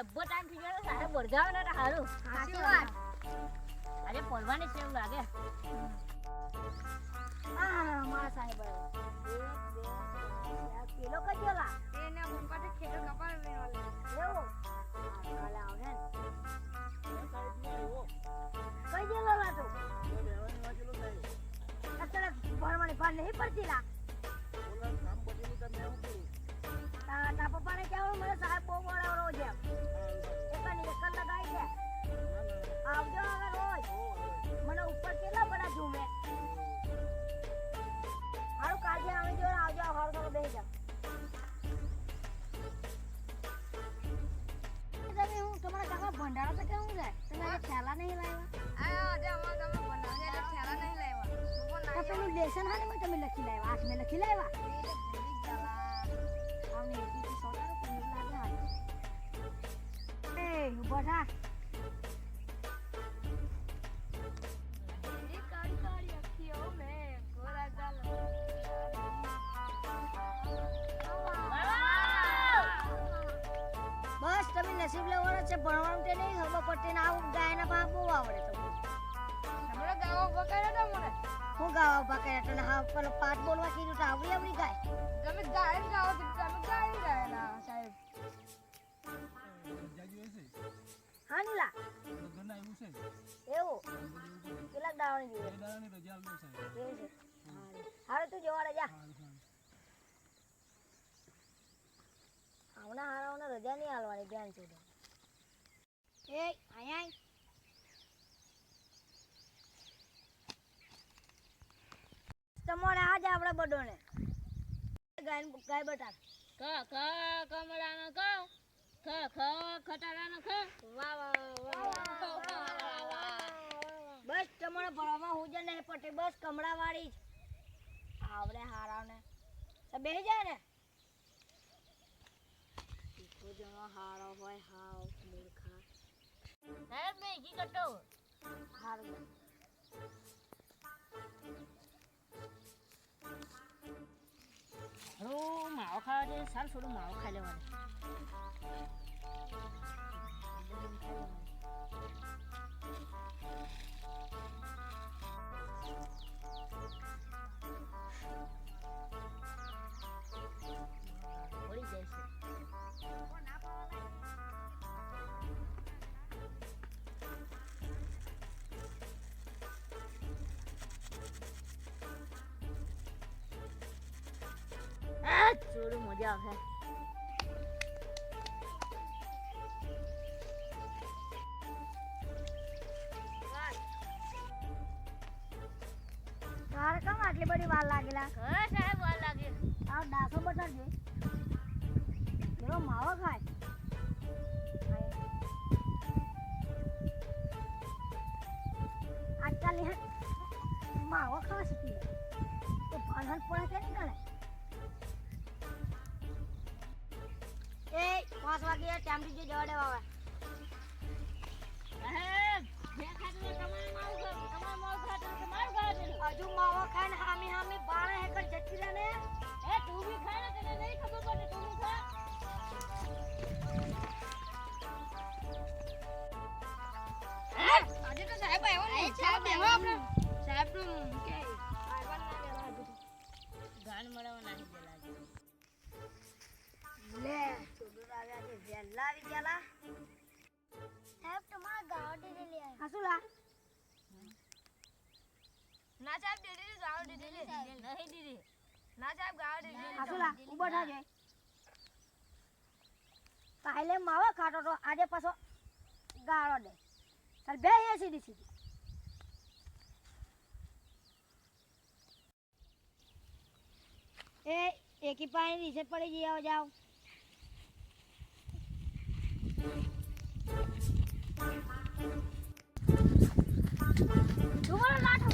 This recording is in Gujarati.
જબ્બો ટાઈમ થઈ ગયો સાહેબ વરજાવે ને હારું સાચી વાત આજે પડવાની છે એવું લાગે મારા સાહેબ પેલો કજેલા એને પપ્પાને ખેતર કપાવી લેવો કાલે આવે ને કઈ જેલો લાતો અત્યારે ભણવાની ભાર નહીં પડતી લા તા પપ્પાને કહેવું મને સાહેબ બહુ બોલાવરો છે એકની એક લગાઈ છે આવજો હવે રોજ મને ઉપર કેટલા બડા ઝૂમે હારું કાજે આવે જો આવજો હારું તો બેસી જા તમે હું તમારા ગામમાં ભંડારો તો કેવું છે તમે આજે ખેલા નહીં લાવ્યા આજે અમારા ગામમાં ભંડારો એટલે ખેલા નહીં લાવ્યા તો પેલું લેસન હાને મેં તમે લખી લાવ્યા આઠ મેં લખી લાવ્યા આવને એકી સોટારો કોઈ લાગે હાલ એ ઉભો થા બસ તમે નસીબ લેવાનો છે ભણવાનું તે નહીં ખબર પડતી ના આવું ગાયના ભાવ બહુ આવડે તો તમારા ગાવા બકાયા તો મને હું ગાવા બકાયા તને હા પેલો પાઠ બોલવા કીધું તો આવડી ગાય તમે ગાય ગાઓ તો તમે ગાય ગાયલા સાહેબ હા નીલા ઘરના એવું છે એવું કેટલા દાવાની જોઈએ દાવાની રજા આલો સાહેબ એવું છે હારે તું જવા જા આવના હારાઓને રજા નહીં આલવાની ધ્યાન છે એ આય તમારે આજ આપણે બડોને ગાય બટાર ક કમળાનો ક ખ ખટારાનો ખ વાહ બસ તમારે ભણવામાં હું જ નહીં પટે બસ કમળા વાળી જ આવડે હારાઓને તો બેસી જાય ને જણો હારો હોય હાવ મૂર્ખા સાહેબ મે કી કટો હારું માવો ખાવા દે સારું થોડું માવો ખાઈ લેવાનું પડી જાય છે થોડું મજા આવે તારે કેમ આટલી બધી વાર લાગેલા સાહેબ વાર લાગે આ ડાસો બટાડજે પેલો માવો ખાય આજકાલ માવો ખાવા શીખી તો ભાન પડે કે નહીં ગણે એ 5 વાગે ટાઈમ દીજે જવા દેવા હવે સાહેબ જે ખાતું તમારે માવો ખાતું તમારું ખાતું હજુ માવો ખાઈને હામી 12 એકર જતી રહે ને એ તું બી ખા ને તને નહીં ખબર પડે તું બી ખા આજે તો સાહેબ આવ્યો ને સાહેબ બેહો આપણે સાહેબ નું કે આવવાના વેલા હજુ ગાન મળવા નાખી દેલા લે છોડું આવ્યા છે વેલા આવી ગયાલા સાહેબ તમારા ગાવ દીધી લે હાસુલા ના સાહેબ દીદી ગાવ દીદી નહીં દીદી ના સાહેબ ગાવ દીદી હાસુલા ઉભો થાજે કાલે માવો ખાતો તો આજે પાછો ગાળો દે ચાલ બે સીધી એ એકી પાણી નીચે પડી જઈ આવો જાઓ તમારો લાઠો